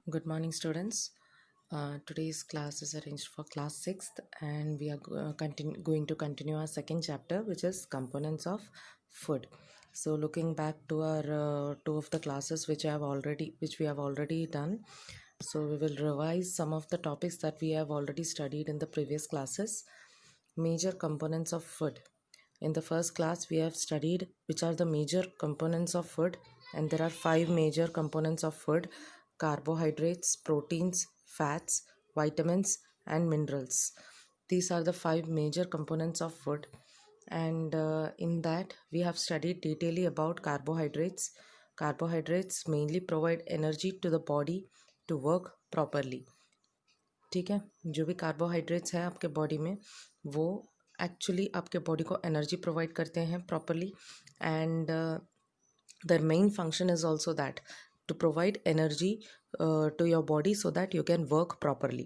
Good morning, students. Today's class is arranged for class 6th, and we are going to continue our second chapter, which is components of food. So, looking back to our two of the classes which we have already done. So, we will revise some of the topics that we have already studied in the previous classes. Major components of food. In the first class, we have studied which are the major components of food, and there are 5 major components of food: carbohydrates, proteins, fats, vitamins, and minerals. These are the 5 major components of food, and in that, we have studied detailedly about carbohydrates. Carbohydrates mainly provide energy to the body to work properly. ठीक है, जो भी carbohydrates हैं आपके body में, वो actually आपके body को एनर्जी प्रोवाइड करते हैं properly, and their main function is also that to provide energy to your body so that you can work properly.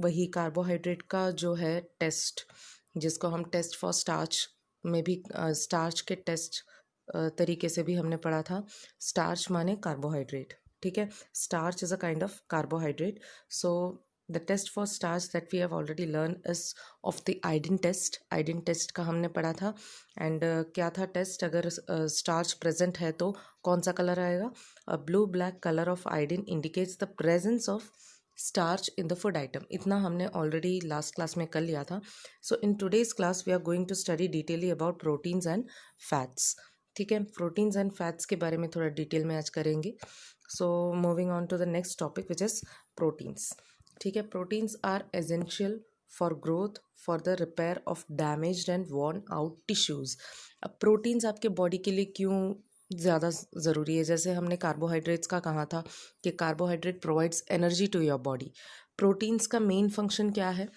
वही कार्बोहाइड्रेट का जो है टेस्ट, जिसको हम टेस्ट फॉर स्टार्च में भी स्टार्च के टेस्ट तरीके से भी हमने पढ़ा था. स्टार्च माने कार्बोहाइड्रेट, ठीक है. Starch is a kind of carbohydrate. So the test for starch that we have already learn is of the iodine test. Iodine test का हमने पढ़ा था. एंड क्या था टेस्ट? अगर स्टार्च प्रेजेंट है तो कौन सा कलर आएगा? A blue black colour of iodine indicates the presence of starch in the food item. इतना हमने ऑलरेडी लास्ट क्लास में कर लिया था. So in today's class we are going to study detaily about proteins and fats. ठीक है, proteins and fats के बारे में थोड़ा डिटेल में आज करेंगे. So moving on to the next topic which is proteins. ठीक है, proteins are essential for growth, for the repair of damaged and worn out tissues. अब प्रोटीन्स आपके बॉडी के लिए क्यों ज़्यादा ज़रूरी है? जैसे हमने कार्बोहाइड्रेट्स का कहा था कि carbohydrate provides energy to your body. Proteins का मेन फंक्शन क्या है?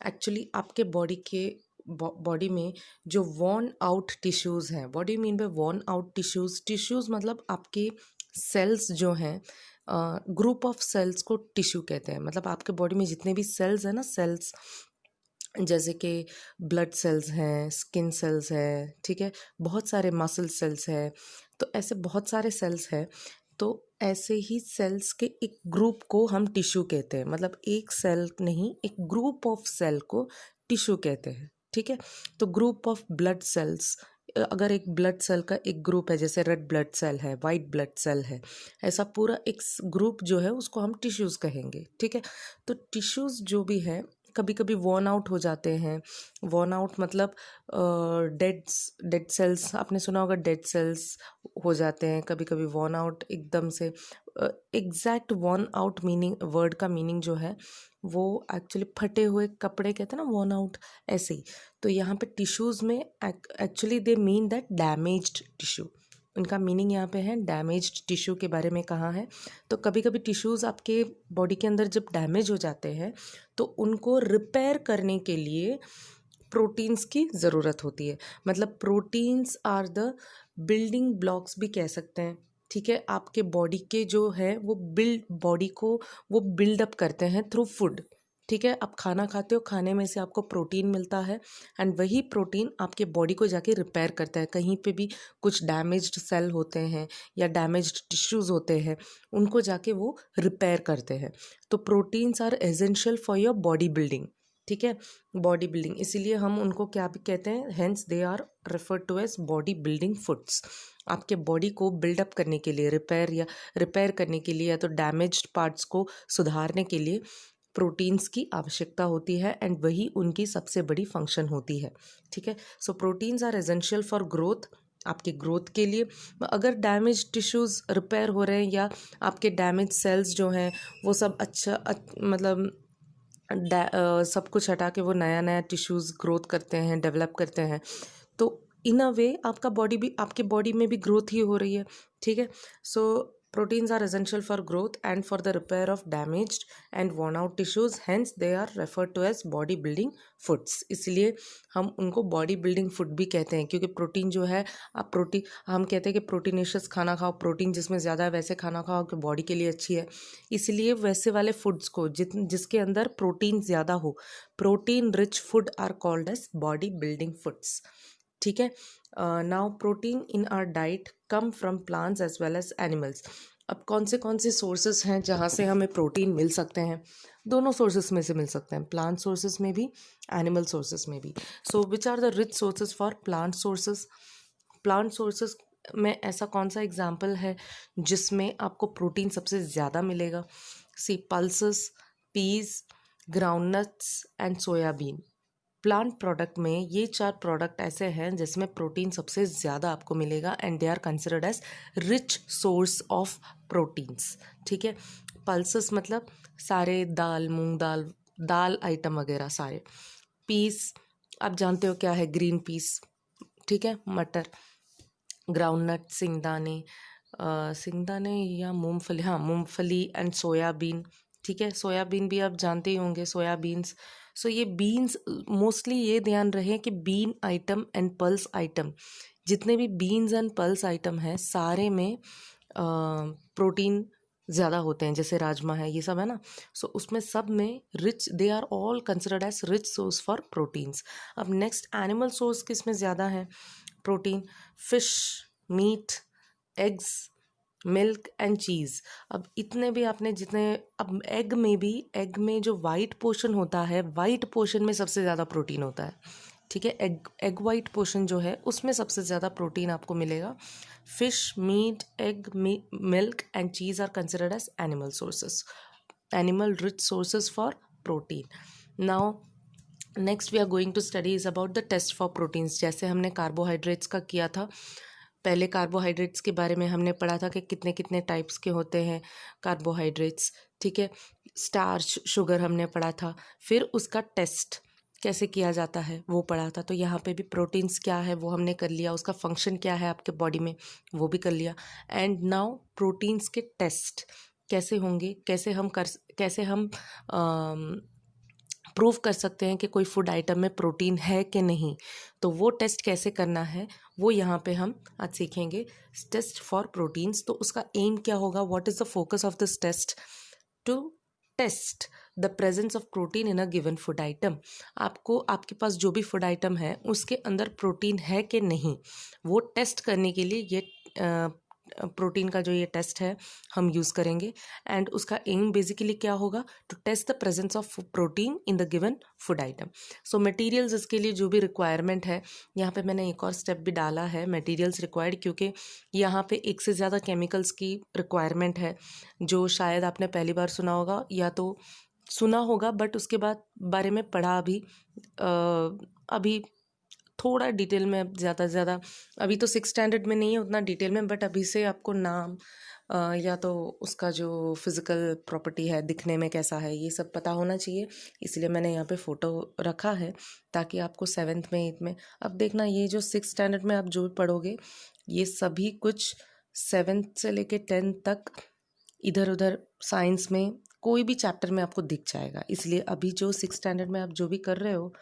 एक्चुअली आपके बॉडी में जो वॉर्न आउट टिश्यूज़ हैं. What do you mean by worn out tissues? Tissues मतलब आपके सेल्स जो हैं, ग्रुप ऑफ सेल्स को टिश्यू कहते हैं. मतलब आपके बॉडी में जितने भी सेल्स हैं ना, सेल्स जैसे कि ब्लड सेल्स हैं, स्किन सेल्स है, ठीक है, बहुत सारे मसल सेल्स है, तो ऐसे बहुत सारे सेल्स हैं. तो ऐसे ही सेल्स के एक ग्रुप को हम टिश्यू कहते हैं. मतलब एक सेल नहीं, एक ग्रुप ऑफ सेल को टिश्यू कहते हैं. ठीक है, तो ग्रुप ऑफ ब्लड सेल्स, अगर एक ब्लड सेल का एक ग्रुप है, जैसे रेड ब्लड सेल है, वाइट ब्लड सेल है, ऐसा पूरा एक ग्रुप जो है उसको हम टिश्यूज़ कहेंगे. ठीक है, तो टिश्यूज़ जो भी है कभी कभी वॉर्न आउट हो जाते हैं. वॉर्न आउट मतलब डेड सेल्स, आपने सुना होगा डेड सेल्स हो जाते हैं कभी कभी वॉर्न आउट एकदम से. Exact worn out meaning, word का मीनिंग जो है वो एक्चुअली फटे हुए कपड़े कहते हैं ना, वॉर्न आउट, ऐसे ही. तो यहाँ पे टिश्यूज़ में actually they mean that damaged tissue. उनका मीनिंग यहाँ पे है डैमेज्ड टिश्यू के बारे में कहा है. तो कभी कभी टिश्यूज़ आपके बॉडी के अंदर जब डैमेज हो जाते हैं तो उनको रिपेयर करने के लिए प्रोटीन्स की ज़रूरत होती है. मतलब proteins are the building blocks भी कह सकते हैं. ठीक है, आपके बॉडी के जो है वो बॉडी को वो बिल्डअप करते हैं थ्रू फूड. ठीक है, आप खाना खाते हो, खाने में से आपको प्रोटीन मिलता है, एंड वही प्रोटीन आपके बॉडी को जाके रिपेयर करता है. कहीं पे भी कुछ डैमेज्ड सेल होते हैं या डैमेज्ड टिश्यूज़ होते हैं, उनको जाके वो रिपेयर करते हैं. तो proteins are essential for your body building. ठीक है, बॉडी बिल्डिंग, इसीलिए हम उनको क्या भी कहते हैं, hence they are referred to as body building foods. आपके बॉडी को बिल्डअप करने के लिए, रिपेयर करने के लिए, या तो डैमेज्ड पार्ट्स को सुधारने के लिए प्रोटीन्स की आवश्यकता होती है, एंड वही उनकी सबसे बड़ी फंक्शन होती है. ठीक है, so proteins are essential for growth, आपके ग्रोथ के लिए. अगर डैमेज टिश्यूज़ रिपेयर हो रहे हैं या आपके डैमेज सेल्स जो हैं वो सब मतलब सब कुछ हटा के वो नया नया टिश्यूज़ ग्रोथ करते हैं, डेवलप करते हैं, तो इन अ वे आपके बॉडी में भी ग्रोथ ही हो रही है. ठीक है, so proteins are essential for growth and for the repair of damaged and worn out tissues, hence they are referred to as body building foods. इसलिए हम उनको बॉडी बिल्डिंग फूड भी कहते हैं, क्योंकि प्रोटीन जो है, हम कहते हैं कि प्रोटीनेशियस खाना खाओ, प्रोटीन जिसमें ज़्यादा है वैसे खाना खाओ कि बॉडी के लिए अच्छी है. इसलिए वैसे वाले फूड्स को जिसके अंदर प्रोटीन ज़्यादा हो, protein rich food are called as body building foods. ठीक है, now protein in our diet come from plants as well as animals. अब कौन से सोर्सेस हैं जहाँ से हमें प्रोटीन मिल सकते हैं? दोनों सोर्सेस में से मिल सकते हैं, प्लांट सोर्सेस में भी, एनिमल सोर्सेस में भी। So which are the rich sources for plant sources? Plant sources में ऐसा कौन सा एग्जाम्पल है जिसमें आपको प्रोटीन सबसे ज़्यादा मिलेगा? See pulses, peas, groundnuts and soybean. Plant product में ये 4 प्रोडक्ट ऐसे हैं जिसमें प्रोटीन सबसे ज़्यादा आपको मिलेगा and they are considered as rich source of proteins. ठीक है, पल्सेस मतलब सारे दाल, मूंग दाल, दाल आइटम वगैरह सारे। पीस आप जानते हो क्या है, ग्रीन पीस, ठीक है, मटर। ग्राउंडनट सिंगदाने, सिंगदाने या मूंगफली, हाँ मूंगफली एंड सोयाबीन। ठीक है, सोयाबीन भी आप जानते ही होंगे, सोयाबीन्स। सो ये बीन्स मोस्टली, ये ध्यान रहे कि bean item and pulse item, जितने भी बीन्स एंड पल्स आइटम हैं सारे में प्रोटीन ज़्यादा होते हैं, जैसे राजमा है, ये सब है ना। सो उसमें सब में rich, they are all considered as rich source for proteins. अब नेक्स्ट एनिमल सोर्स किस में ज़्यादा है protein? Fish, meat, eggs, milk and cheese. अब इतने भी आपने जितने, अब एग में भी, एग में जो वाइट पोर्शन होता है, वाइट पोर्शन में सबसे ज़्यादा प्रोटीन होता है। ठीक है, एग वाइट पोर्शन जो है उसमें सबसे ज़्यादा प्रोटीन आपको मिलेगा। Fish, meat, egg, milk and cheese are considered as animal sources, animal rich sources for protein. Now next we are going to study is about the test for proteins. जैसे हमने carbohydrates का किया था, पहले carbohydrates के बारे में हमने पढ़ा था कि कितने कितने टाइप्स के होते हैं कार्बोहाइड्रेट्स। ठीक है, स्टार्च, शुगर हमने पढ़ा था। फिर उसका टेस्ट कैसे किया जाता है वो पढ़ा था। तो यहाँ पे भी प्रोटीन्स क्या है वो हमने कर लिया, उसका फंक्शन क्या है आपके बॉडी में वो भी कर लिया। एंड नाउ प्रोटीन्स के टेस्ट कैसे होंगे, कैसे हम प्रूव कर सकते हैं कि कोई फूड आइटम में प्रोटीन है कि नहीं, तो वो टेस्ट कैसे करना है वो यहाँ पे हम आज सीखेंगे। टेस्ट फॉर प्रोटीन्स, तो उसका एम क्या होगा, what is the focus of this test? To test the presence of protein in a given food item. आपको आपके पास जो भी फूड आइटम है उसके अंदर प्रोटीन है कि नहीं, वो टेस्ट करने के लिए ये प्रोटीन का जो ये टेस्ट है हम यूज़ करेंगे। एंड उसका एम बेसिकली क्या होगा? To test the presence of protein in the given food item. So materials, इसके लिए जो भी रिक्वायरमेंट है, यहाँ पे मैंने एक और स्टेप भी डाला है, मटेरियल्स रिक्वायर्ड, क्योंकि यहाँ पे एक से ज़्यादा केमिकल्स की रिक्वायरमेंट है, जो शायद आपने पहली बार सुना होगा या तो सुना होगा बट उसके बाद बारे में पढ़ा अभी थोड़ा डिटेल में, अब ज़्यादा से ज़्यादा अभी तो 6 स्टैंडर्ड में नहीं है उतना डिटेल में, बट अभी से आपको नाम या तो उसका जो फिज़िकल प्रॉपर्टी है, दिखने में कैसा है, ये सब पता होना चाहिए। इसलिए मैंने यहाँ पे फ़ोटो रखा है ताकि आपको 7th में 8th में, अब देखना ये जो 6 स्टैंडर्ड में आप जो भी पढ़ोगे ये सभी कुछ 7th से लेके 10th तक इधर उधर साइंस में कोई भी चैप्टर में आपको दिख जाएगा। इसलिए अभी जो 6 स्टैंडर्ड में आप जो भी कर रहे हो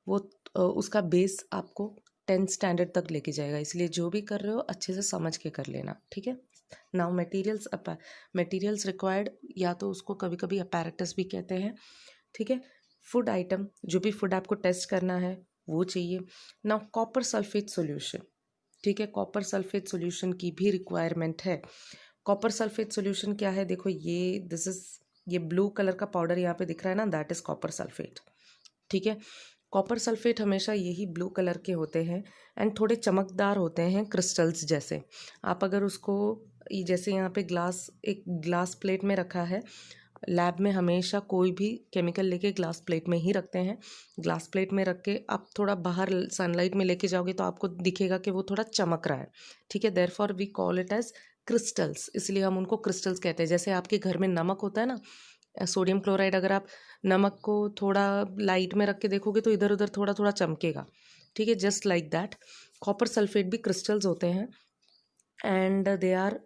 वो उसका बेस आपको 10th स्टैंडर्ड तक लेके जाएगा। इसलिए जो भी कर रहे हो अच्छे से समझ के कर लेना, ठीक है। नाउ मटेरियल्स रिक्वायर्ड, या तो उसको कभी कभी अपैरेटस भी कहते हैं, ठीक है। फूड आइटम, जो भी फूड आपको टेस्ट करना है वो चाहिए। नाउ कॉपर सल्फेट सॉल्यूशन, ठीक है, कॉपर सल्फेट सॉल्यूशन की भी रिक्वायरमेंट है। कॉपर सल्फेट सॉल्यूशन क्या है, देखो ये ब्लू कलर का पाउडर यहाँ पे दिख रहा है ना, दैट इज कॉपर सल्फेट, ठीक है। कॉपर सल्फेट हमेशा यही ब्लू कलर के होते हैं एंड थोड़े चमकदार होते हैं, क्रिस्टल्स जैसे। आप अगर उसको, जैसे यहाँ पे एक ग्लास प्लेट में रखा है, लैब में हमेशा कोई भी केमिकल लेके ग्लास प्लेट में ही रखते हैं। ग्लास प्लेट में रख के आप थोड़ा बाहर सनलाइट में लेके जाओगे तो आपको दिखेगा कि वो थोड़ा चमक रहा है, ठीक है। Therefore we call it as crystals, इसलिए हम उनको क्रिस्टल्स कहते हैं। जैसे आपके घर में नमक होता है ना, सोडियम क्लोराइड, अगर आप नमक को थोड़ा लाइट में रख के देखोगे तो इधर उधर थोड़ा थोड़ा चमकेगा, ठीक है। Just like that copper sulphate भी क्रिस्टल्स होते हैं and they are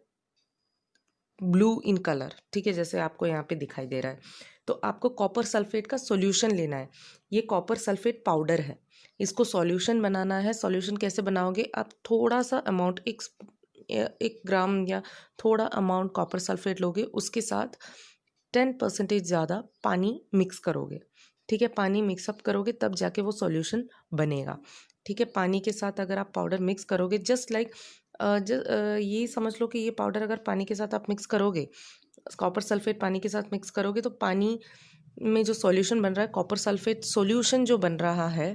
blue in colour, ठीक है, जैसे आपको यहाँ पे दिखाई दे रहा है। तो आपको कॉपर सल्फेट का सॉल्यूशन लेना है। ये कॉपर सल्फेट पाउडर है, इसको सॉल्यूशन बनाना है। सॉल्यूशन कैसे बनाओगे, आप थोड़ा सा अमाउंट, 1 ग्राम या थोड़ा अमाउंट कॉपर सल्फेट लोगे, उसके साथ 10% ज़्यादा पानी मिक्स करोगे, ठीक है। पानी मिक्सअप करोगे तब जाके वो सॉल्यूशन बनेगा, ठीक है। पानी के साथ अगर आप पाउडर मिक्स करोगे, जस्ट लाइक ये समझ लो कि ये पाउडर अगर पानी के साथ आप मिक्स करोगे, कॉपर सल्फेट पानी के साथ मिक्स करोगे, तो पानी में जो सॉल्यूशन बन रहा है, कॉपर सल्फेट सॉल्यूशन जो बन रहा है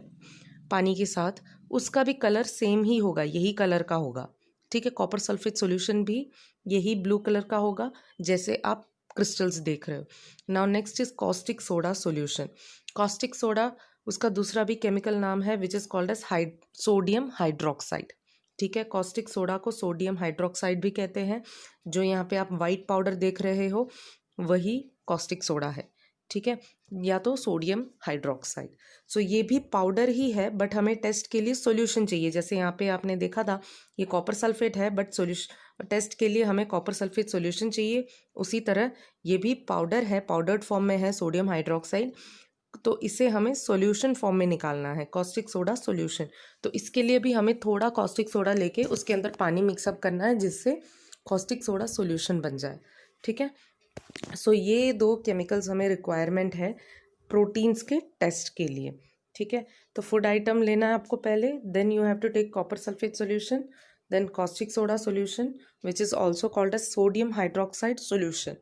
पानी के साथ, उसका भी कलर सेम ही होगा, यही कलर का होगा। ठीक है, कॉपर सल्फेट सॉल्यूशन भी यही ब्लू कलर का होगा जैसे आप क्रिस्टल्स देख रहे हो। Now next is caustic soda solution. Caustic soda उसका दूसरा भी केमिकल नाम है which is called as sodium hydroxide. ठीक है, कॉस्टिक सोडा को सोडियम हाइड्रोक्साइड भी कहते हैं। जो यहाँ पे आप वाइट पाउडर देख रहे हो वही कॉस्टिक सोडा है। ठीक है, या तो सोडियम हाइड्रोक्साइड। सो ये भी पाउडर ही है, बट हमें टेस्ट के लिए सॉल्यूशन चाहिए। जैसे यहाँ पे आपने देखा था ये कॉपर सल्फेट है, बट सॉल्यूशन टेस्ट के लिए हमें कॉपर सल्फेट सॉल्यूशन चाहिए। उसी तरह ये भी पाउडर है, पाउडर्ड फॉर्म में है सोडियम हाइड्रोक्साइड, तो इसे हमें सॉल्यूशन फॉर्म में निकालना है, कॉस्टिक सोडा सॉल्यूशन। तो इसके लिए भी हमें थोड़ा कॉस्टिक सोडा लेके उसके अंदर पानी मिक्सअप करना है जिससे कॉस्टिक सोडा सॉल्यूशन बन जाए। ठीक है, सो ये दो केमिकल्स हमें रिक्वायरमेंट है प्रोटीन्स के टेस्ट के लिए। ठीक है, तो फूड आइटम लेना है आपको पहले, then you have to take copper sulphate solution, then caustic soda solution which is also called as sodium hydroxide solution.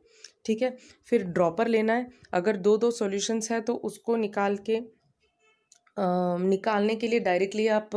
ठीक है, फिर ड्रॉपर लेना है। अगर दो दो सॉल्यूशंस है तो उसको निकालने के लिए डायरेक्टली आप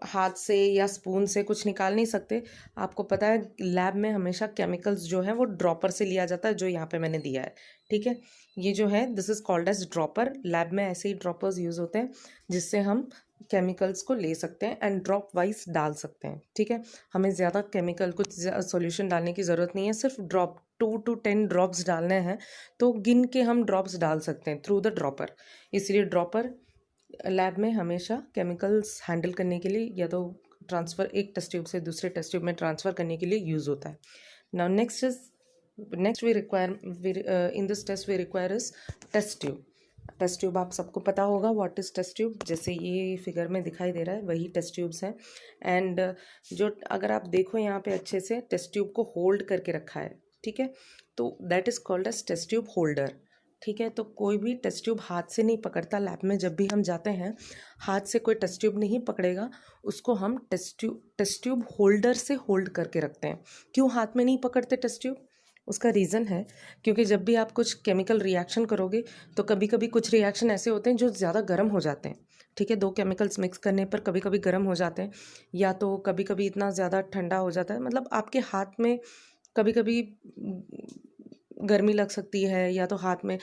हाथ से या स्पून से कुछ निकाल नहीं सकते। आपको पता है लैब में हमेशा केमिकल्स जो है वो ड्रॉपर से लिया जाता है, जो यहाँ पे मैंने दिया है। ठीक है, ये जो है this is called as dropper. Lab में ऐसे ही ड्रॉपर्स यूज़ होते हैं जिससे हम केमिकल्स को ले सकते हैं एंड ड्रॉप वाइज डाल सकते हैं। ठीक है, हमें ज़्यादा केमिकल कुछ सॉल्यूशन डालने की ज़रूरत नहीं है, सिर्फ ड्रॉप 2 to 10 ड्रॉप्स डालने हैं, तो गिन के हम ड्रॉप्स डाल सकते हैं थ्रू द ड्रॉपर। इसलिए ड्रॉपर लैब में हमेशा केमिकल्स हैंडल करने के लिए या तो ट्रांसफ़र एक टेस्ट ट्यूब से दूसरे टेस्ट ट्यूब में ट्रांसफ़र करने के लिए यूज़ होता है। Now next we require in this test we require is test tube. Test tube आप सबको पता होगा व्हाट इज़ टेस्ट ट्यूब, जैसे ये फिगर में दिखाई दे रहा है वही टेस्ट ट्यूब्स हैं। एंड जो अगर आप देखो यहाँ पे अच्छे से टेस्ट ट्यूब को होल्ड करके रखा है। ठीक है, तो that is called as test tube holder. ठीक है, तो कोई भी टेस्ट ट्यूब हाथ से नहीं पकड़ता। लैब में जब भी हम जाते हैं हाथ से कोई टेस्ट ट्यूब नहीं पकड़ेगा, उसको हम टेस्ट ट्यूब होल्डर से होल्ड करके रखते हैं। क्यों हाथ में नहीं पकड़ते टेस्ट ट्यूब? उसका रीज़न है क्योंकि जब भी आप कुछ केमिकल रिएक्शन करोगे तो कभी कभी कुछ रिएक्शन ऐसे होते हैं जो ज़्यादा गर्म हो जाते हैं। ठीक है, दो केमिकल्स मिक्स करने पर कभी कभी गर्म हो जाते हैं, या तो कभी कभी इतना ज़्यादा ठंडा हो जाता है, मतलब आपके हाथ में कभी कभी गर्मी लग सकती है, या तो हाथ में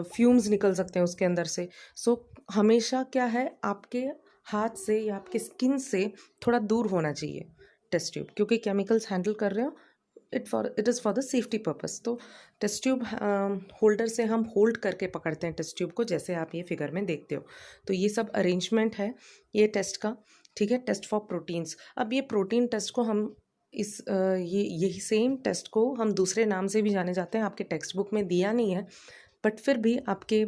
फ्यूम्स निकल सकते हैं उसके अंदर से। सो हमेशा क्या है, आपके हाथ से या आपके स्किन से थोड़ा दूर होना चाहिए टेस्ट ट्यूब, क्योंकि केमिकल्स हैंडल कर रहे हो, it is for the safety purpose. तो टेस्ट ट्यूब होल्डर से हम होल्ड करके पकड़ते हैं टेस्ट ट्यूब को, जैसे आप ये फिगर में देखते हो। तो ये सब अरेंजमेंट है ये टेस्ट का। ठीक है, टेस्ट फॉर प्रोटीन्स। अब ये प्रोटीन टेस्ट को हम यही सेम टेस्ट को हम दूसरे नाम से भी जाने जाते हैं, आपके टेक्स्ट बुक में दिया नहीं है, बट फिर भी आपके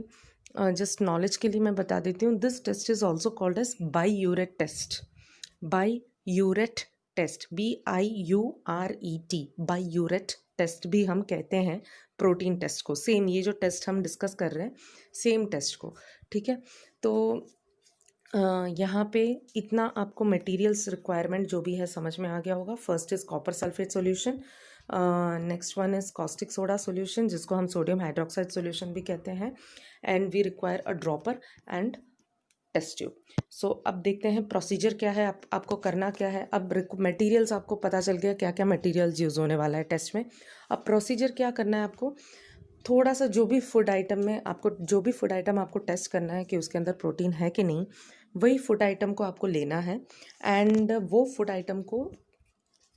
जस्ट नॉलेज के लिए मैं बता देती हूँ। This test is also called as biuret test. Biuret test, BIURET, biuret test भी हम कहते हैं प्रोटीन टेस्ट को। सेम ये जो टेस्ट हम डिस्कस कर रहे हैं, सेम टेस्ट को। ठीक है, तो यहाँ पे इतना आपको मटेरियल्स रिक्वायरमेंट जो भी है समझ में आ गया होगा। First is copper sulphate solution, next one is caustic soda solution जिसको हम सोडियम हाइड्रोक्साइड सॉल्यूशन भी कहते हैं, and we require a dropper and test tube. So अब देखते हैं प्रोसीजर क्या है, आपको करना क्या है। अब मटेरियल्स आपको पता चल गया क्या क्या मटेरियल्स यूज़ होने वाला है टेस्ट में। अब प्रोसीजर क्या करना है आपको, थोड़ा सा जो भी फूड आइटम आपको टेस्ट करना है कि उसके अंदर प्रोटीन है कि नहीं, वही फूड आइटम को आपको लेना है एंड वो फूड आइटम को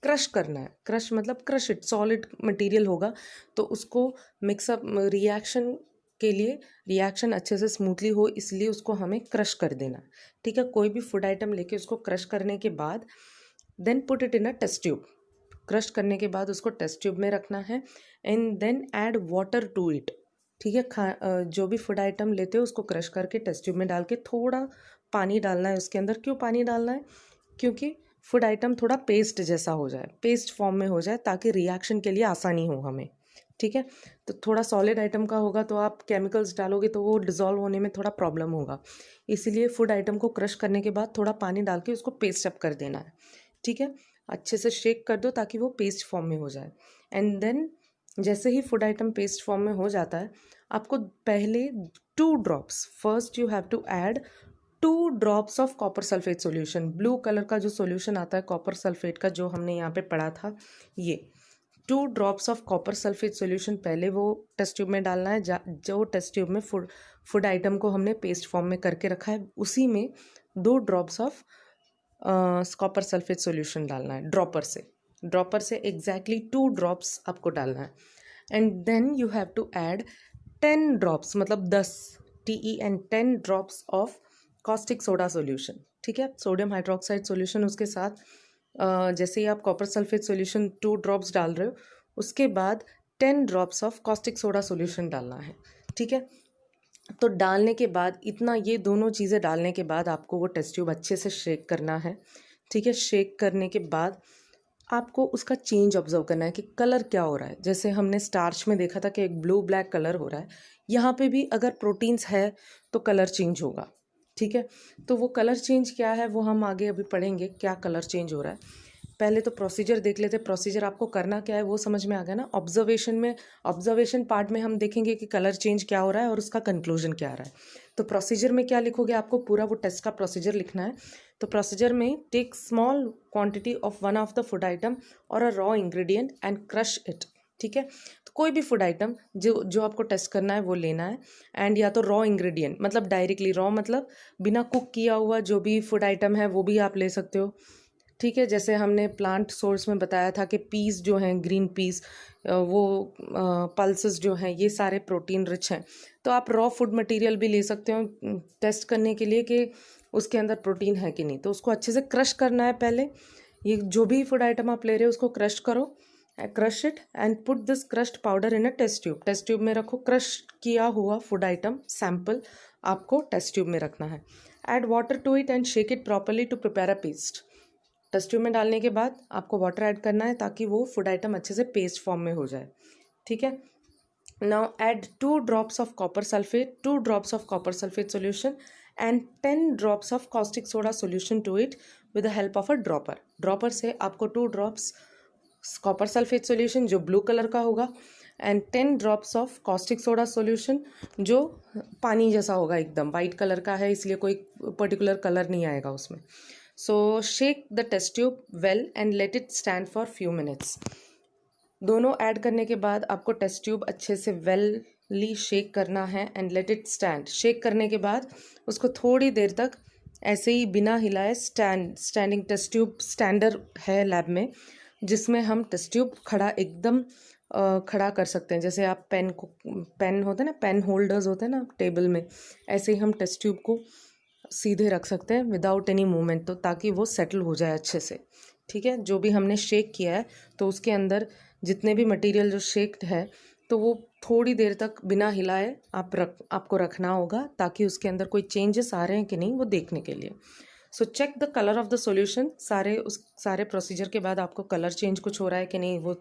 क्रश करना है। क्रश मतलब क्रश इट, सॉलिड मटेरियल होगा, तो उसको मिक्सअप रिएक्शन के लिए, रिएक्शन अच्छे से स्मूथली हो इसलिए उसको हमें क्रश कर देना है। ठीक है, कोई भी फूड आइटम लेके उसको क्रश करने के बाद then put it in a test tube. Crush करने के बाद उसको टेस्ट ट्यूब में रखना है and then add water to it. ठीक है, जो भी फूड आइटम लेते हो उसको क्रश करके टेस्ट ट्यूब में डाल के थोड़ा पानी डालना है उसके अंदर। क्यों पानी डालना है? क्योंकि फूड आइटम थोड़ा पेस्ट जैसा हो जाए, पेस्ट फॉर्म में हो जाए, ताकि रिएक्शन के लिए आसानी हो हमें। ठीक है, तो थोड़ा सॉलिड आइटम का होगा तो आप केमिकल्स डालोगे तो वो डिज़ोल्व होने में थोड़ा प्रॉब्लम होगा, इसीलिए फूड आइटम को क्रश करने के बाद थोड़ा पानी डाल के उसको पेस्ट अप कर देना है। ठीक है, अच्छे से शेक कर दो ताकि वो पेस्ट फॉर्म में हो जाए। एंड देन जैसे ही फूड आइटम पेस्ट फॉर्म में हो जाता है, आपको पहले 2 drops, first you have to add 2 drops of copper sulphate solution. Blue colour का जो सॉल्यूशन आता है कॉपर सल्फेट का, जो हमने यहाँ पे पढ़ा था, ये 2 drops of copper sulphate solution पहले वो टेस्ट ट्यूब में डालना है। जो टेस्ट ट्यूब में फूड आइटम को हमने पेस्ट फॉर्म में करके रखा है, उसी में 2 drops of copper sulphate solution डालना है। ड्रॉपर से एग्जैक्टली 2 ड्रॉप्स आपको डालना है। And then you have to add 10 drops, मतलब 10 TEN 10 drops of caustic soda solution. ठीक है, सोडियम हाइड्रोक्साइड सॉल्यूशन उसके साथ। जैसे ही आप कॉपर सल्फेट सॉल्यूशन 2 ड्रॉप्स डाल रहे हो, उसके बाद 10 drops of caustic soda solution डालना है। ठीक है, तो डालने के बाद इतना, ये दोनों चीज़ें डालने के बाद आपको वो टेस्ट ट्यूब अच्छे से शेक करना है। ठीक है, शेक करने के बाद आपको उसका चेंज ऑब्जर्व करना है कि कलर क्या हो रहा है। जैसे हमने स्टार्च में देखा था कि एक ब्लू ब्लैक कलर हो रहा है, यहाँ पे भी अगर प्रोटीन्स है तो कलर चेंज होगा। ठीक है, तो वो कलर चेंज क्या है वो हम आगे अभी पढ़ेंगे, क्या कलर चेंज हो रहा है। पहले तो प्रोसीजर देख लेते। प्रोसीजर आपको करना क्या है वो समझ में आ गया ना। ऑब्जर्वेशन पार्ट में हम देखेंगे कि कलर चेंज क्या हो रहा है और उसका कंक्लूजन क्या आ रहा है। तो प्रोसीजर में क्या लिखोगे, आपको पूरा वो टेस्ट का प्रोसीजर लिखना है। तो प्रोसीजर में, take small quantity of one of the food item और a raw ingredient and crush it. ठीक है, तो कोई भी फूड आइटम जो आपको टेस्ट करना है वो लेना है। एंड या तो रॉ इंग्रेडिएंट, मतलब डायरेक्टली रॉ, मतलब बिना कुक किया हुआ जो भी फूड आइटम है वो भी आप ले सकते हो। ठीक है, जैसे हमने प्लांट सोर्स में बताया था कि पीस जो हैं, ग्रीन पीस, वो पल्सेस जो हैं, ये सारे प्रोटीन रिच हैं। तो आप रॉ फूड मटेरियल भी ले सकते हो टेस्ट करने के लिए कि उसके अंदर प्रोटीन है कि नहीं। तो उसको अच्छे से क्रश करना है पहले। ये जो भी फूड आइटम आप ले रहे हो उसको क्रश करो, crush it and put this crushed powder in a test tube. Test tube में रखो, क्रश किया हुआ फूड आइटम सैम्पल आपको टेस्ट ट्यूब में रखना है। Add water to it and shake it properly to prepare a paste. Test tube में डालने के बाद आपको वाटर ऐड करना है ताकि वो फूड आइटम अच्छे से पेस्ट फॉर्म में हो जाए। ठीक है, now add 2 drops of copper sulphate solution and 10 drops of caustic soda solution to it with the help of a dropper से आपको 2 ड्रॉप्स कॉपर सल्फेट सॉल्यूशन जो ब्लू कलर का होगा and 10 drops of caustic soda solution जो पानी जैसा होगा, एकदम वाइट कलर का है, इसलिए कोई पर्टिकुलर कलर नहीं आएगा उसमें। So shake the test tube well and let it stand for few minutes. दोनों ऐड करने के बाद आपको टेस्ट ट्यूब अच्छे से वेलली शेक करना है and let it stand. Shake करने के बाद उसको थोड़ी देर तक ऐसे ही बिना हिलाए स्टैंडिंग टेस्ट ट्यूब स्टैंडर है लैब में, जिसमें हम टेस्ट ट्यूब खड़ा एकदम खड़ा कर सकते हैं। जैसे आप पेन होते हैं ना, पेन होल्डर्स होते हैं ना टेबल में, ऐसे ही हम टेस्ट ट्यूब को सीधे रख सकते हैं विदाउट एनी मूवमेंट, तो ताकि वो सेटल हो जाए अच्छे से। ठीक है, जो भी हमने शेक किया है तो उसके अंदर जितने भी मटेरियल जो शेक्ड है तो वो थोड़ी देर तक बिना हिलाए आपको रखना होगा ताकि उसके अंदर कोई चेंजेस आ रहे हैं कि नहीं वो देखने के लिए। So check the colour of the solution. सारे प्रोसीजर के बाद आपको कलर चेंज कुछ हो रहा है कि नहीं वो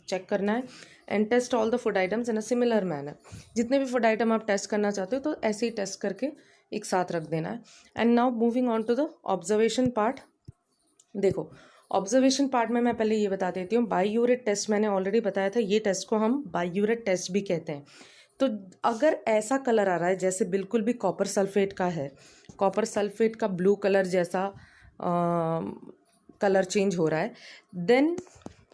चेक करना है। And test all the food items in a similar manner. जितने भी फूड आइटम आप टेस्ट करना चाहते हो तो ऐसे ही टेस्ट करके एक साथ रख देना है। And now moving on to the observation part. देखो, ऑब्जर्वेशन पार्ट में मैं पहले ये बता देती हूँ, बाईयूरेट टेस्ट मैंने ऑलरेडी बताया था, ये टेस्ट को हम बाईयूरेट टेस्ट भी कहते हैं। तो अगर ऐसा कलर आ रहा है जैसे बिल्कुल भी कॉपर सल्फेट का है, कॉपर सल्फेट का ब्लू कलर जैसा कलर चेंज हो रहा है, देन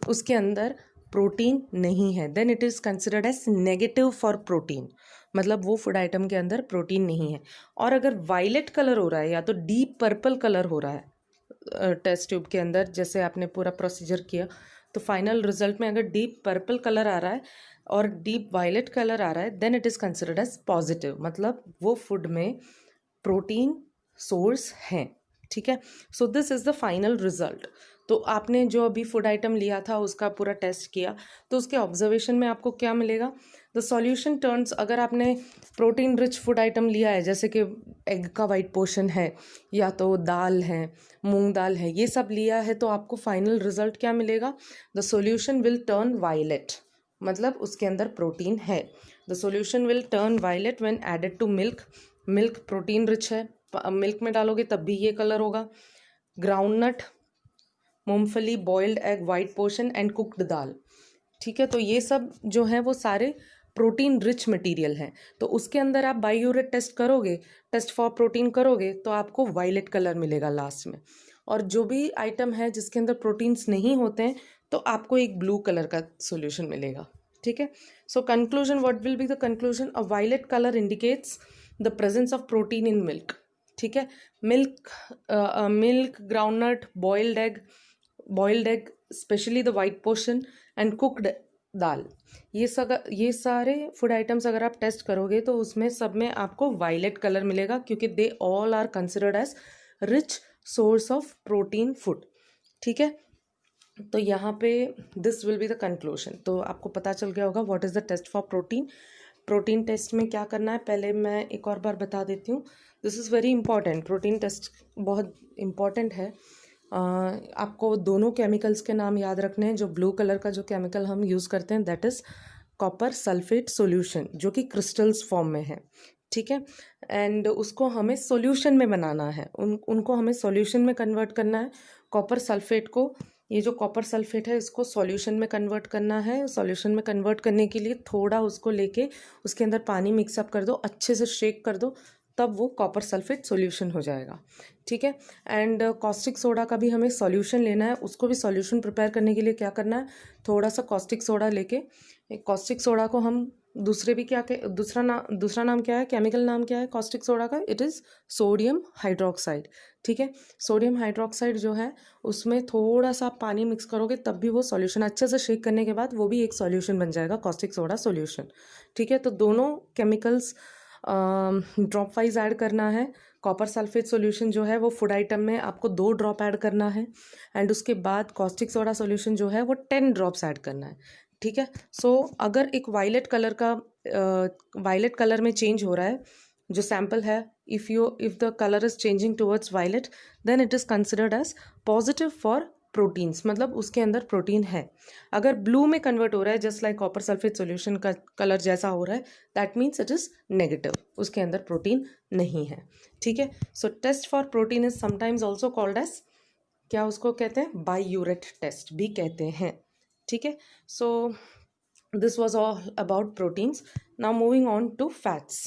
उसके अंदर प्रोटीन नहीं है, then it is considered as negative for protein, मतलब वो फूड आइटम के अंदर प्रोटीन नहीं है। और अगर वायलेट कलर हो रहा है या तो डीप पर्पल कलर हो रहा है टेस्ट ट्यूब के अंदर, जैसे आपने पूरा प्रोसीजर किया, तो फाइनल रिजल्ट में अगर डीप पर्पल कलर आ रहा है और डीप वायलेट कलर आ रहा है, then it is considered as positive, मतलब वो फूड में प्रोटीन सोर्स है। ठीक है, so this is the final result. तो आपने जो अभी फूड आइटम लिया था उसका पूरा टेस्ट किया, तो उसके ऑब्जर्वेशन में आपको क्या मिलेगा, द सॉल्यूशन टर्न्स, अगर आपने प्रोटीन रिच फूड आइटम लिया है जैसे कि एग का वाइट पोर्शन है या तो दाल है, मूंग दाल है, ये सब लिया है, तो आपको फाइनल रिजल्ट क्या मिलेगा, the solution will turn violet, मतलब उसके अंदर प्रोटीन है। The solution will turn violet when added to milk. Milk protein rich है, मिल्क में डालोगे तब भी ये कलर होगा। ग्राउंडनट मूंगफली, boiled egg, white portion and cooked dal. ठीक है, तो ये सब जो है वो सारे प्रोटीन रिच मटेरियल हैं। तो उसके अंदर आप बायोयूरेट टेस्ट करोगे, टेस्ट फॉर प्रोटीन करोगे, तो आपको वायलेट कलर मिलेगा लास्ट में। और जो भी आइटम है जिसके अंदर प्रोटीन्स नहीं होते हैं तो आपको एक ब्लू कलर का सॉल्यूशन मिलेगा। ठीक है, so conclusion, what will be the conclusion? A violet colour indicates the presence of protein in milk. ठीक है, milk, groundnut, boiled egg specially the white portion and cooked dal, ये सारे फूड आइटम्स अगर आप टेस्ट करोगे तो उसमें सब में आपको वायलेट कलर मिलेगा, क्योंकि they all are considered as rich source of protein food. ठीक है, तो यहाँ पे this will be the conclusion. तो आपको पता चल गया होगा what is the test for protein. Protein test में क्या करना है पहले मैं एक और बार बता देती हूँ। This is very important, protein test बहुत इंपॉर्टेंट है। आपको दोनों केमिकल्स के नाम याद रखने हैं। जो ब्लू कलर का जो केमिकल हम यूज़ करते हैं that is copper sulphate solution, जो कि क्रिस्टल्स फॉर्म में है। ठीक है, एंड उसको हमें सॉल्यूशन में बनाना है, उनको हमें सॉल्यूशन में कन्वर्ट करना है। कॉपर सल्फेट को, ये जो कॉपर सल्फेट है इसको सॉल्यूशन में कन्वर्ट करना है। सॉल्यूशन में कन्वर्ट करने के लिए थोड़ा उसको लेके उसके अंदर पानी मिक्सअप कर दो, अच्छे से शेक कर दो, तब वो कॉपर सल्फेट सॉल्यूशन हो जाएगा। ठीक है, एंड कॉस्टिक सोडा का भी हमें सॉल्यूशन लेना है। उसको भी सॉल्यूशन प्रिपेयर करने के लिए क्या करना है, थोड़ा सा कॉस्टिक सोडा लेके, कॉस्टिक सोडा को हम दूसरे भी क्या के दूसरा नाम क्या है, केमिकल नाम क्या है कॉस्टिक सोडा का? It is sodium hydroxide. ठीक है, सोडियम हाइड्रोक्साइड जो है उसमें थोड़ा सा पानी मिक्स करोगे तब भी वो सॉल्यूशन, अच्छे से शेक करने के बाद वो भी एक सॉल्यूशन बन जाएगा, कॉस्टिक सोडा सॉल्यूशन। ठीक है, तो दोनों केमिकल्स ड्रॉप वाइज ऐड करना है। कॉपर सल्फेट सॉल्यूशन जो है वो फूड आइटम में आपको 2 ड्रॉप ऐड करना है, एंड उसके बाद कॉस्टिक सोडा सॉल्यूशन जो है वो 10 ड्रॉप्स ऐड करना है। ठीक है, सो अगर एक वायलेट कलर में चेंज हो रहा है जो सैम्पल है, if the colour is changing towards violet, then it is considered as positive for proteins, मतलब उसके अंदर प्रोटीन है। अगर ब्लू में कन्वर्ट हो रहा है just like copper sulphate solution का कलर जैसा हो रहा है, that means it is negative, उसके अंदर प्रोटीन नहीं है। ठीक है, so test for protein is sometimes also called as, क्या उसको कहते हैं, बायोयूरेट टेस्ट भी कहते हैं। ठीक है, so this was all about proteins. Now moving on to fats.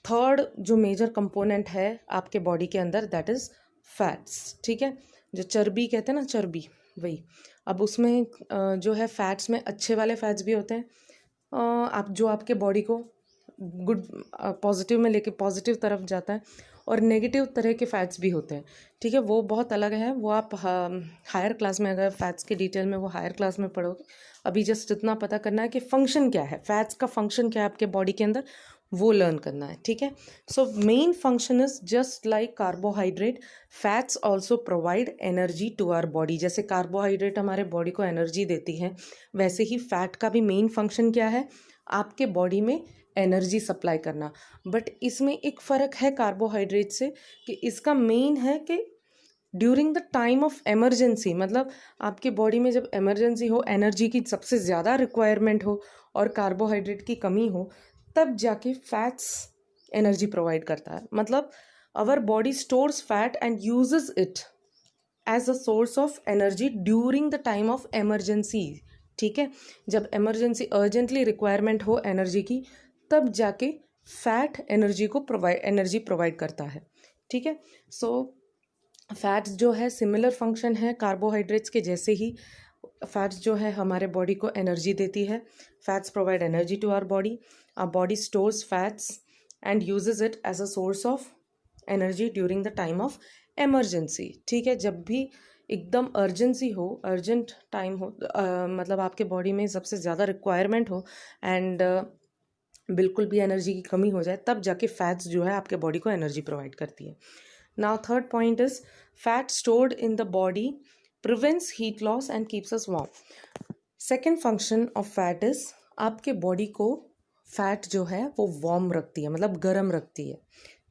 Third जो मेजर कंपोनेंट है आपके बॉडी के अंदर दैट इज फैट्स। ठीक है, जो चर्बी कहते हैं ना, चर्बी, वही। अब उसमें जो है फैट्स में अच्छे वाले फैट्स भी होते हैं, आप जो आपके बॉडी को गुड पॉजिटिव में लेके पॉजिटिव तरफ जाता है, और नेगेटिव तरह के फैट्स भी होते हैं। ठीक है, वो बहुत अलग है, वो आप हायर क्लास में, अगर फैट्स के डिटेल में वो हायर क्लास में पढ़ोगे। अभी जस्ट इतना पता करना है कि फंक्शन क्या है, फैट्स का फंक्शन क्या है आपके बॉडी के अंदर, वो लर्न करना है। ठीक है, so main function is just like carbohydrate, fats also provide energy to our body. जैसे कार्बोहाइड्रेट हमारे बॉडी को एनर्जी देती है, वैसे ही फैट का भी मेन फंक्शन क्या है, आपके बॉडी में एनर्जी सप्लाई करना। बट इसमें एक फ़र्क है कार्बोहाइड्रेट से, कि इसका मेन है कि during the time of emergency, मतलब आपके बॉडी में जब एमरजेंसी हो, एनर्जी की सबसे ज़्यादा रिक्वायरमेंट हो और कार्बोहाइड्रेट की कमी हो, तब जाके फैट्स एनर्जी प्रोवाइड करता है। मतलब our body stores fat and uses it as a source of energy during the time of emergency. ठीक है, जब एमरजेंसी अर्जेंटली रिक्वायरमेंट हो एनर्जी की, तब जाके फैट एनर्जी प्रोवाइड करता है। ठीक है, सो फैट्स जो है सिमिलर फंक्शन है कार्बोहाइड्रेट्स के जैसे ही। फैट्स जो है हमारे बॉडी को एनर्जी देती है, fats provide energy to our body stores fats and uses it as a source of energy during the time of emergency. ठीक है, जब भी एकदम अर्जेंसी हो, अर्जेंट टाइम हो, मतलब आपके बॉडी में सबसे ज़्यादा रिक्वायरमेंट हो एंड बिल्कुल भी एनर्जी की कमी हो जाए, तब जाके फैट्स जो है आपके बॉडी को एनर्जी प्रोवाइड करती है। Now third point is fat stored in the body prevents heat loss and keeps us warm. Second function of fat is आपके बॉडी को फैट जो है वो वार्म रखती है, मतलब गर्म रखती है।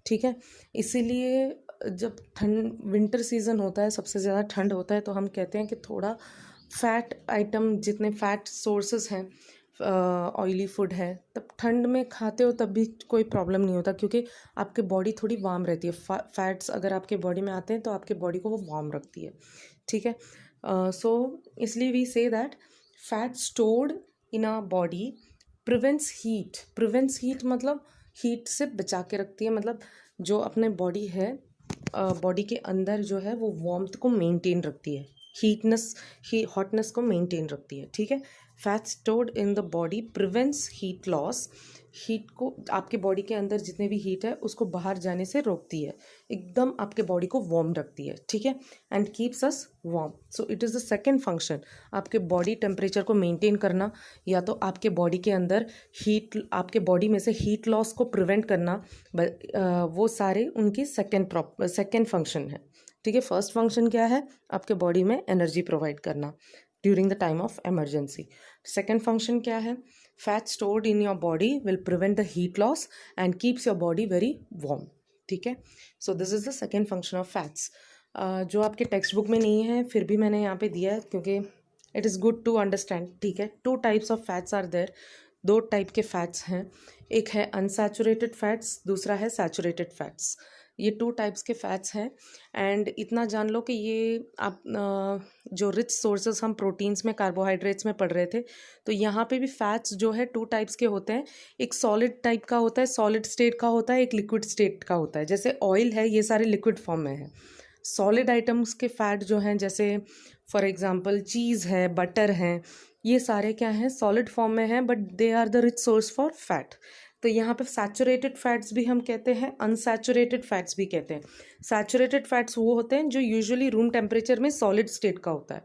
ठीक है, इसीलिए जब विंटर सीजन होता है, सबसे ज़्यादा ठंड होता है, तो हम कहते हैं कि थोड़ा फैट आइटम, जितने फैट सोर्सेस हैं, ऑयली फूड है, तब ठंड में खाते हो तब भी कोई प्रॉब्लम नहीं होता, क्योंकि आपकी बॉडी थोड़ी वार्म रहती है। फैट्स अगर आपके बॉडी में आते हैं तो आपके बॉडी को वो वार्म रखती है। ठीक है, इसलिए we say that fat stored in our body prevents heat मतलब हीट से बचा के रखती है, मतलब जो अपने बॉडी है, बॉडी के अंदर जो है वो वार्मथ को मेंटेन रखती है, हॉटनेस को मेंटेन रखती है, ठीक है। Fat stored in the body prevents heat loss, heat को, आपके बॉडी के अंदर जितने भी हीट है उसको बाहर जाने से रोकती है, एकदम आपके बॉडी को वार्म रखती है, ठीक है। And keeps us warm, so it is the second function, आपके बॉडी टेम्परेचर को मेंटेन करना, या तो आपके बॉडी के अंदर आपके बॉडी में से हीट लॉस को प्रिवेंट करना, वो सारे उनकी सेकेंड फंक्शन है, ठीक है। फर्स्ट फंक्शन क्या है, आपके बॉडी में एनर्जी प्रोवाइड करना during the time of emergency. Second function क्या है, fat stored in your body will prevent the heat loss and keeps your body very warm, ठीक है। So this is the second function of fats, जो आपके text book में नहीं है फिर भी मैंने यहाँ पे दिया है क्योंकि it is good to understand, ठीक है। 2 types of fats are there, 2 type के फैट्स हैं, एक है अनसैचुरेटेड फैट्स, दूसरा है सैचुरेटेड फैट्स। ये 2 टाइप्स के फैट्स हैं। एंड इतना जान लो कि ये आप जो रिच सोर्सेस हम प्रोटीन्स में, कार्बोहाइड्रेट्स में पढ़ रहे थे, तो यहाँ पे भी फैट्स जो है 2 टाइप्स के होते हैं, एक सॉलिड टाइप का होता है, सॉलिड स्टेट का होता है, एक लिक्विड स्टेट का होता है। जैसे ऑयल है, ये सारे लिक्विड फॉर्म में है। सॉलिड आइटम्स के फैट जो हैं, जैसे फॉर एग्जांपल चीज़ है, बटर है, ये सारे क्या हैं, सॉलिड फॉर्म में हैं, but they are the rich source for fat. तो यहाँ पे सैचुरेटेड फैट्स भी हम कहते हैं, अनसैचुरेटेड फैट्स भी कहते हैं। सैचुरेटेड फैट्स वो होते हैं जो यूजुअली रूम टेम्परेचर में सॉलिड स्टेट का होता है।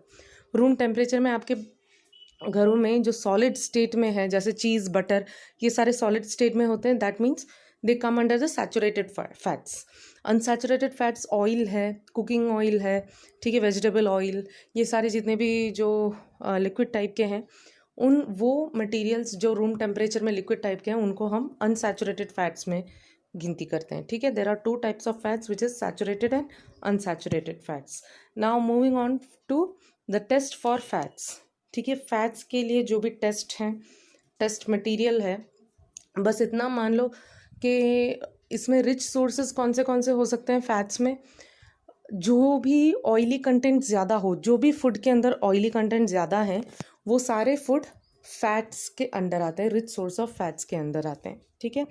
रूम टेम्परेचर में आपके घरों में जो सॉलिड स्टेट में है, जैसे चीज़, बटर, ये सारे सॉलिड स्टेट में होते हैं, that means they come under the saturated fats. Unsaturated fats oil है, कुकिंग ऑयल है, ठीक है, वेजिटेबल ऑयल, ये सारे जितने भी जो लिक्विड टाइप के हैं, वो मटेरियल्स जो रूम टेम्परेचर में लिक्विड टाइप के हैं, उनको हम अनसैचुरेटेड फैट्स में गिनती करते हैं, ठीक है। There are 2 types of fats which is saturated and unsaturated fats. Now moving on to the test for fats, ठीक है। फैट्स के लिए जो भी टेस्ट हैं, टेस्ट मटेरियल है, बस इतना मान लो कि इसमें रिच सोर्सेज कौन से हो सकते हैं फैट्स में, जो भी ऑयली कंटेंट ज़्यादा हो, जो भी फूड के अंदर ऑयली कंटेंट ज़्यादा है, वो सारे फूड फैट्स के अंडर आते हैं, रिच सोर्स ऑफ फैट्स के अंदर आते हैं, ठीक है।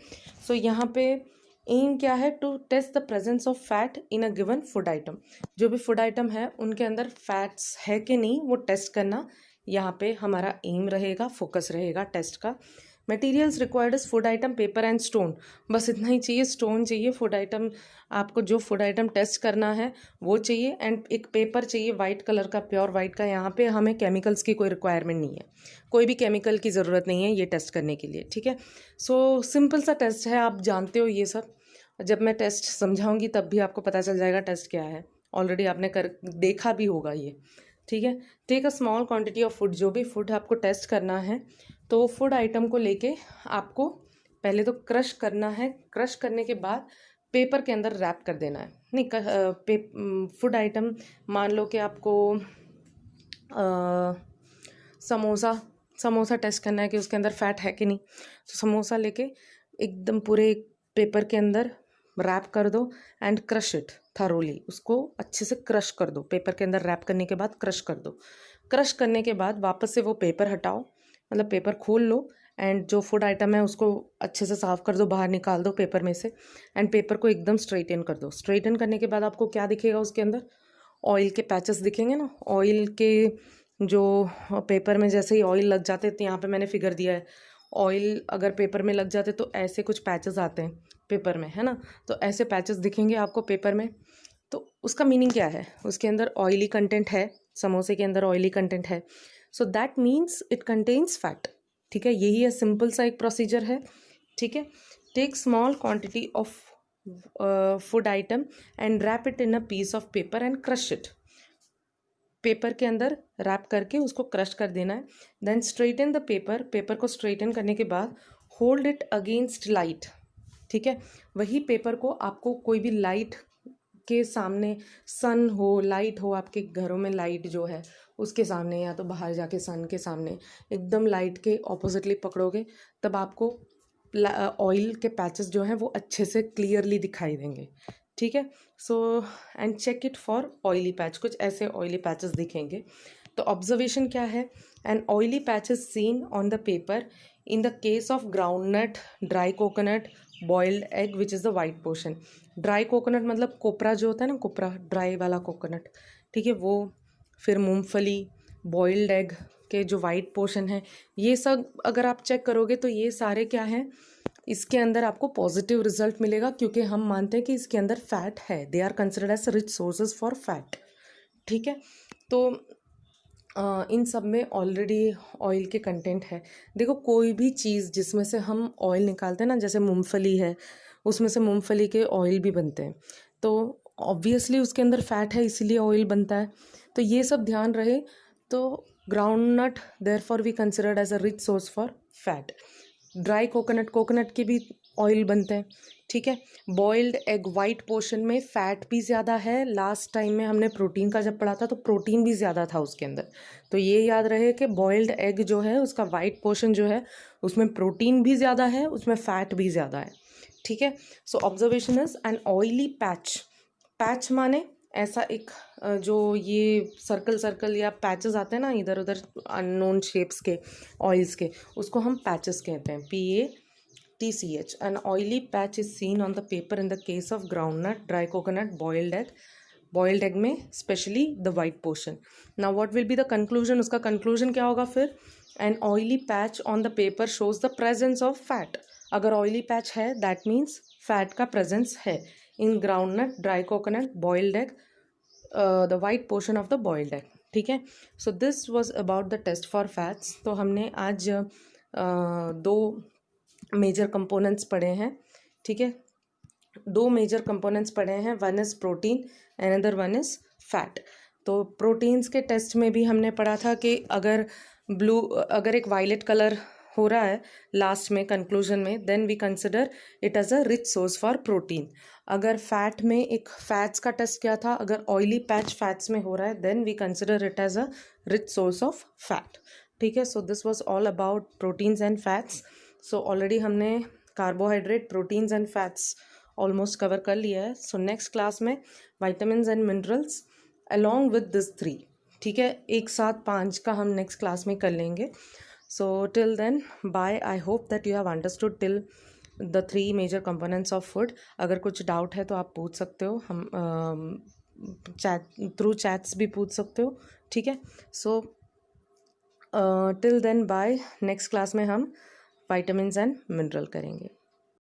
सो यहाँ पे एम क्या है, to test the presence of fat in a given food item. जो भी फूड आइटम है उनके अंदर फैट्स है कि नहीं, वो टेस्ट करना यहाँ पे हमारा एम रहेगा, फोकस रहेगा टेस्ट का। Materials required is food item, paper and stone, बस इतना ही चाहिए, स्टोन चाहिए, फूड आइटम, आपको जो फूड आइटम टेस्ट करना है वो चाहिए, एंड एक पेपर चाहिए वाइट कलर का, प्योर वाइट का। यहाँ पे हमें केमिकल्स की कोई रिक्वायरमेंट नहीं है, कोई भी केमिकल की ज़रूरत नहीं है ये टेस्ट करने के लिए, ठीक है। सो सिंपल सा टेस्ट है, आप जानते हो ये सब। जब मैं टेस्ट समझाऊंगी तब भी आपको पता चल जाएगा टेस्ट क्या है, ऑलरेडी आपने देखा भी होगा ये, ठीक है। Take a small quantity of food, जो भी फूड आपको टेस्ट करना है, तो फूड आइटम को लेके आपको पहले तो क्रश करना है, क्रश करने के बाद पेपर के अंदर रैप कर देना है। नहीं, फूड आइटम मान लो कि आपको समोसा टेस्ट करना है कि उसके अंदर फैट है कि नहीं, तो समोसा लेके एकदम पूरे पेपर के अंदर रैप कर दो एंड क्रश इट थरोली, उसको अच्छे से क्रश कर दो, पेपर के अंदर रैप करने के बाद क्रश कर दो। क्रश करने के बाद वापस से वो पेपर हटाओ, मतलब पेपर खोल लो, एंड जो फूड आइटम है उसको अच्छे से साफ़ कर दो, बाहर निकाल दो पेपर में से, एंड पेपर को एकदम स्ट्रेटन कर दो। स्ट्रेटन करने के बाद आपको क्या दिखेगा, उसके अंदर ऑयल के पैचेस दिखेंगे ना, ऑयल के जो पेपर में जैसे ही ऑयल लग जाते, तो यहाँ पे मैंने फिगर दिया है, ऑयल अगर पेपर में लग जाते तो ऐसे कुछ पैचेस आते हैं पेपर में, है ना, तो ऐसे पैचेस दिखेंगे आपको पेपर में। तो उसका मीनिंग क्या है, उसके अंदर ऑयली कंटेंट है, समोसे के अंदर ऑयली कंटेंट है, so that means it contains fat, ठीक है। यही है, सिंपल सा एक प्रोसीजर है, ठीक है। Take small quantity of food item and wrap it in a piece of paper and crush it, paper के अंदर रैप करके उसको क्रश कर देना है। Then straighten the paper, paper को स्ट्रेटन करने के बाद होल्ड इट अगेंस्ट लाइट, ठीक है। वही पेपर को आपको कोई भी लाइट के सामने, सन हो, लाइट हो, आपके घरों में लाइट जो है उसके सामने, या तो बाहर जाके सन के सामने एकदम लाइट के ऑपोजिटली पकड़ोगे, तब आपको ऑयल के पैचेस जो हैं वो अच्छे से क्लियरली दिखाई देंगे, ठीक है। So and check it for oily patch, कुछ ऐसे ऑयली पैचेस दिखेंगे। तो ऑब्जर्वेशन क्या है, an oily patch is seen on the paper in the case of groundnut, dry coconut, boiled egg which is the white portion. Dry coconut मतलब कोपरा जो होता है ना, कोपरा ड्राई वाला कोकोनट, ठीक है वो, फिर मूंगफली, बॉइल्ड एग के जो वाइट पोर्शन है, ये सब अगर आप चेक करोगे तो ये सारे क्या हैं, इसके अंदर आपको पॉजिटिव रिजल्ट मिलेगा, क्योंकि हम मानते हैं कि इसके अंदर फैट है। They are considered as rich sources for fat, ठीक है। तो इन सब में ऑलरेडी ऑयल के कंटेंट है। देखो कोई भी चीज़ जिसमें से हम ऑयल निकालते हैं ना, जैसे मूंगफली है, उसमें से मूंगफली के ऑयल भी बनते हैं, तो ऑब्वियसली उसके अंदर फैट है इसीलिए ऑयल बनता है। तो ये सब ध्यान रहे। तो groundnut therefore we considered as a rich source for fat. Dry coconut, coconut के भी ऑयल बनते हैं, ठीक है। बॉइल्ड एग वाइट पोर्शन में फैट भी ज़्यादा है। लास्ट टाइम में हमने प्रोटीन का जब पढ़ा था तो प्रोटीन भी ज़्यादा था उसके अंदर। तो ये याद रहे कि बॉइल्ड एग जो है उसका वाइट पोर्शन जो है उसमें प्रोटीन भी ज़्यादा है, उसमें फैट भी ज़्यादा है, ठीक है। So observation is an oily patch. Patch माने ऐसा एक जो ये सर्कल सर्कल या पैचेस आते हैं ना इधर उधर अननोन शेप्स के ऑयल्स के, उसको हम पैचेस कहते हैं, PATCH। An oily patch is seen on the paper in the case of groundnut, dry coconut, boiled egg में specially the white portion. Now what will be the conclusion, उसका conclusion क्या होगा फिर, an oily patch on the paper shows the presence of fat. अगर oily patch है that means fat का presence है in groundnut, dry coconut, boiled egg, the white portion of the boiled egg, ठीक है। So this was about the test for fats. तो हमने आज दो मेजर कंपोनेंट्स पढ़े हैं, ठीक है, दो मेजर कंपोनेंट्स पढ़े हैं, one is protein and other one is fat. तो प्रोटीन्स के टेस्ट में भी हमने पढ़ा था कि अगर एक वायलेट कलर हो रहा है लास्ट में कंक्लूजन में, then we consider it as a rich source for protein. अगर फैट में एक फैट्स का टेस्ट किया था, अगर ऑयली पैच फैट्स में हो रहा है then we consider it as a rich source of fat, ठीक है। So this was all about proteins and fats. So already हमने carbohydrate, proteins and fats almost cover कर लिया है। सो नेक्स्ट क्लास में vitamins and minerals along with this 3, ठीक है, एक साथ 5 का हम नेक्स्ट क्लास में कर लेंगे। So till then bye. I hope that you have understood till the 3 major components of food. अगर कुछ डाउट है तो आप पूछ सकते हो, हम थ्रू चैट्स भी पूछ सकते हो, ठीक है। So till then bye. Next class में हम विटामिन्स एंड मिनरल करेंगे।